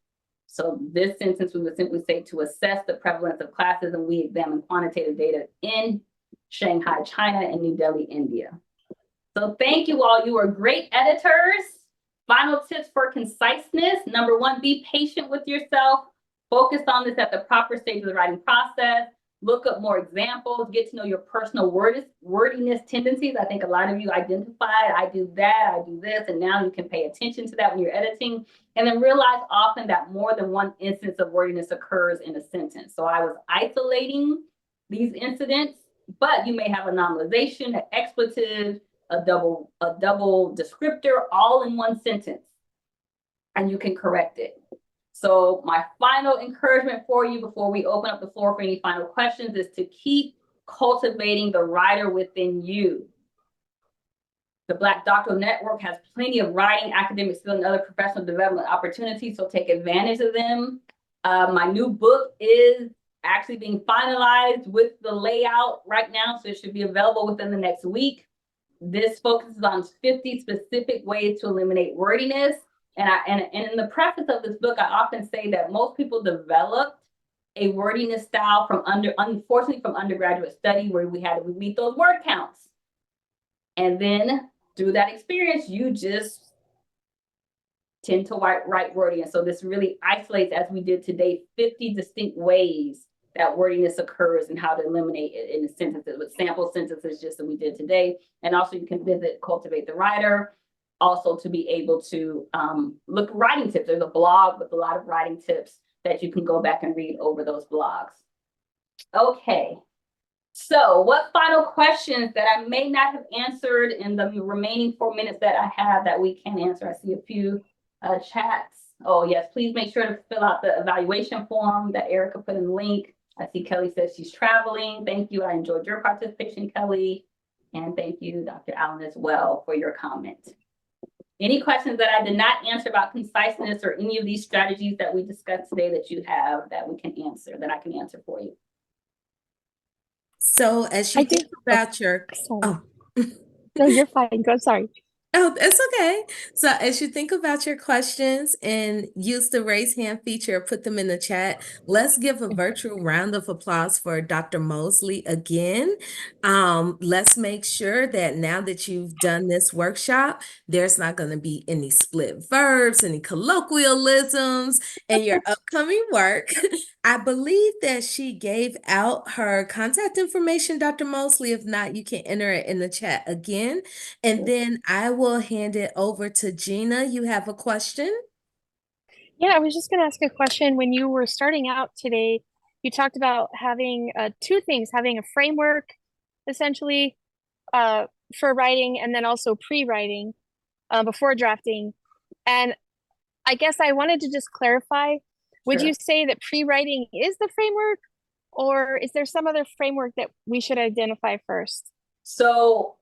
So this sentence, we would simply say, to assess the prevalence of classism, we examine quantitative data in Shanghai, China, and New Delhi, India. So thank you all. You are great editors. Final tips for conciseness. Number one, be patient with yourself. Focus on this at the proper stage of the writing process. Look up more examples. Get to know your personal wordiness tendencies. I think a lot of you identified, I do that, I do this, and now you can pay attention to that when you're editing. And then realize often that more than one instance of wordiness occurs in a sentence. So I was isolating these incidents, but you may have a nominalization, an expletive, a double descriptor, all in one sentence, and you can correct it. So my final encouragement for you before we open up the floor for any final questions is to keep cultivating the writer within you. The Black Doctoral Network has plenty of writing, academic skill, and other professional development opportunities, so take advantage of them. My new book is actually being finalized with the layout right now, so it should be available within the next week. This focuses on 50 specific ways to eliminate wordiness. And in the preface of this book, I often say that most people developed a wordiness style unfortunately from undergraduate study, where we had to meet those word counts. And then through that experience, you just tend to write wordiness. So this really isolates, as we did today, 50 distinct ways that wordiness occurs and how to eliminate it in the sentences with sample sentences, just as we did today. And also you can visit Cultivate the Writer, also to be able to look at writing tips. There's a blog with a lot of writing tips that you can go back and read over those blogs. Okay. So what final questions that I may not have answered in the remaining 4 minutes that I have that we can answer? I see a few chats. Oh yes, please make sure to fill out the evaluation form that Erica put in the link. I see Kelly says she's traveling. Thank you. I enjoyed your participation, Kelly. And thank you, Dr. Allen, as well, for your comment. Any questions that I did not answer about conciseness or any of these strategies that we discussed today that you have that we can answer, that I can answer for you? So as you think about your, sorry. No, you're fine. Go. Sorry. Oh, it's okay. So as you think about your questions and use the raise hand feature, put them in the chat. Let's give a virtual round of applause for Dr. Mosley again. Let's make sure that now that you've done this workshop, there's not going to be any split verbs, any colloquialisms in your upcoming work. I believe that she gave out her contact information, Dr. Mosley. If not, you can enter it in the chat again. And then I will hand it over to Gina. You have a question? Yeah, I was just going to ask a question. When you were starting out today, you talked about having two things, having a framework, essentially, for writing, and then also pre-writing before drafting. And I guess I wanted to just clarify, would Sure. you say that pre-writing is the framework, or is there some other framework that we should identify first? So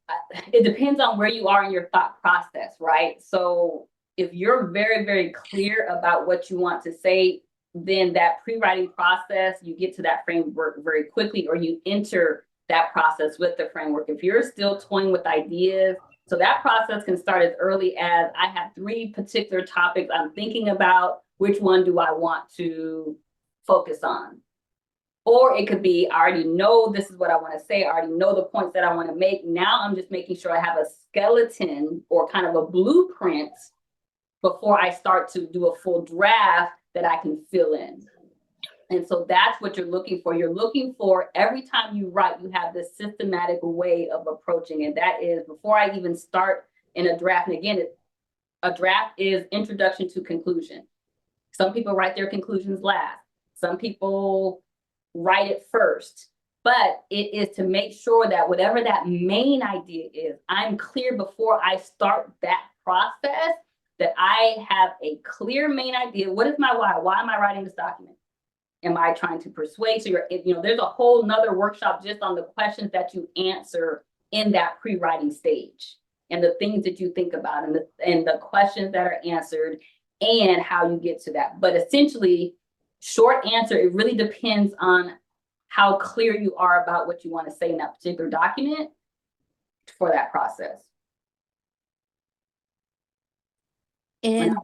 it depends on where you are in your thought process, right? So if you're very, very clear about what you want to say, then that pre-writing process, you get to that framework very quickly, or you enter that process with the framework. If you're still toying with ideas, so that process can start as early as I have 3 particular topics I'm thinking about, which one do I want to focus on? Or it could be, I already know this is what I want to say. I already know the points that I want to make. Now I'm just making sure I have a skeleton or kind of a blueprint before I start to do a full draft that I can fill in. And so that's what you're looking for. You're looking for, every time you write, you have this systematic way of approaching it. That is, before I even start in a draft, and again, a draft is introduction to conclusion. Some people write their conclusions last. Some people write it first, but it is to make sure that whatever that main idea is, I'm clear before I start that process, that I have a clear main idea. What is my why? Why am I writing this document? Am I trying to persuade? So there's a whole nother workshop just on the questions that you answer in that pre-writing stage, and the things that you think about, and the questions that are answered, and how you get to that. But essentially, short answer, it really depends on how clear you are about what you want to say in that particular document for that process. And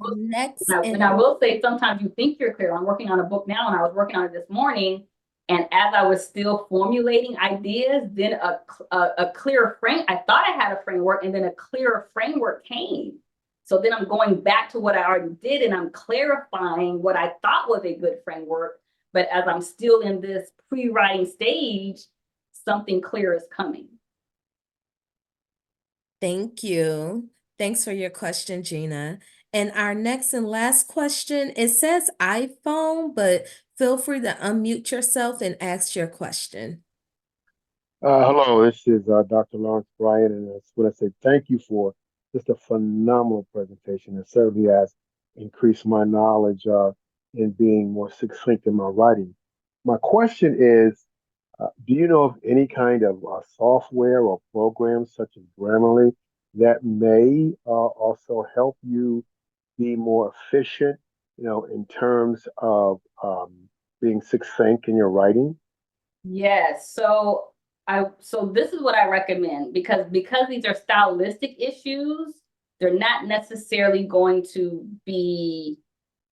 I will say, sometimes you think you're clear. I'm working on a book now, and I was working on it this morning, and as I was still formulating ideas, then a clearer frame, I thought I had a framework, and then a clearer framework came. So then I'm going back to what I already did, and I'm clarifying what I thought was a good framework. But as I'm still in this pre-writing stage, something clear is coming. Thank you. Thanks for your question, Gina. And our next and last question, it says iPhone, but feel free to unmute yourself and ask your question. Hello, this is Dr. Lawrence Bryan, and I just want to say thank you for just a phenomenal presentation. It certainly has increased my knowledge in being more succinct in my writing. My question is, do you know of any kind of software or program such as Grammarly that may also help you be more efficient, in terms of being succinct in your writing? Yes, so this is what I recommend because these are stylistic issues, they're not necessarily going to be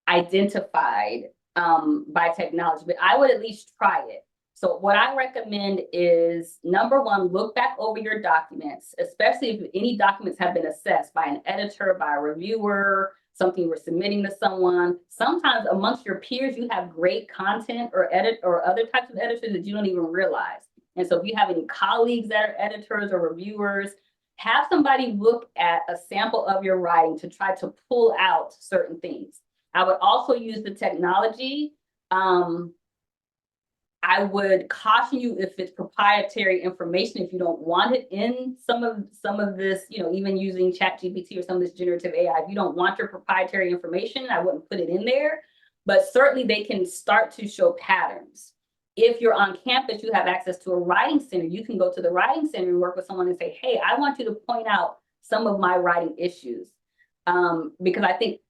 identified by technology, but I would at least try it. So what I recommend is number one, look back over your documents, especially if any documents have been assessed by an editor, by a reviewer, something you were submitting to someone. Sometimes amongst your peers, you have great content or other types of editors that you don't even realize. And so if you have any colleagues that are editors or reviewers, have somebody look at a sample of your writing to try to pull out certain things. I would also use the technology. I would caution you if it's proprietary information, if you don't want it in some of this, even using ChatGPT or some of this generative AI, if you don't want your proprietary information, I wouldn't put it in there. But certainly they can start to show patterns. If you're on campus, you have access to a writing center. You can go to the writing center and work with someone and say, hey, I want you to point out some of my writing issues. Because I think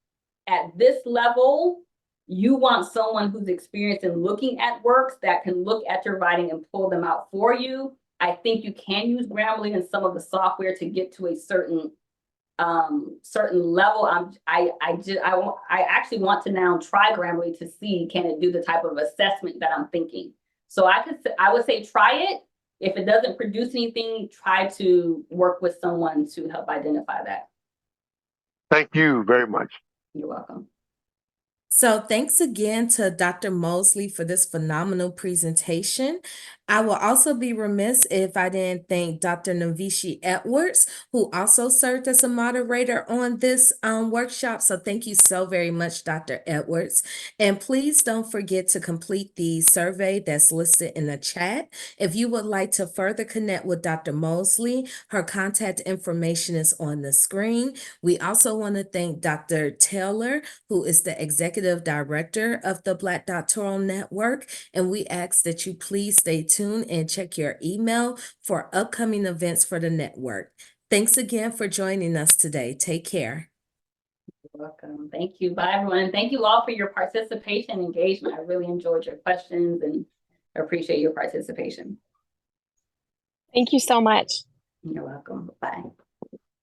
at this level, you want someone who's experienced in looking at works that can look at your writing and pull them out for you. I think you can use Grammarly and some of the software to get to a certain level. I actually want to now try Grammarly to see, can it do the type of assessment that I'm thinking. So I would say try it. If it doesn't produce anything, try to work with someone to help identify that. Thank you very much. You're welcome. So thanks again to Dr. Mosley for this phenomenal presentation. I will also be remiss if I didn't thank Dr. Navishi Edwards, who also served as a moderator on this workshop. So thank you so very much, Dr. Edwards. And please don't forget to complete the survey that's listed in the chat. If you would like to further connect with Dr. Mosley, her contact information is on the screen. We also want to thank Dr. Taylor, who is the Executive Director of the Black Doctoral Network, and we ask that you please stay tuned and check your email for upcoming events for the network. Thanks again for joining us today. Take care. You're welcome. Thank you. Bye, everyone. And thank you all for your participation and engagement. I really enjoyed your questions and appreciate your participation. Thank you so much. You're welcome. Bye.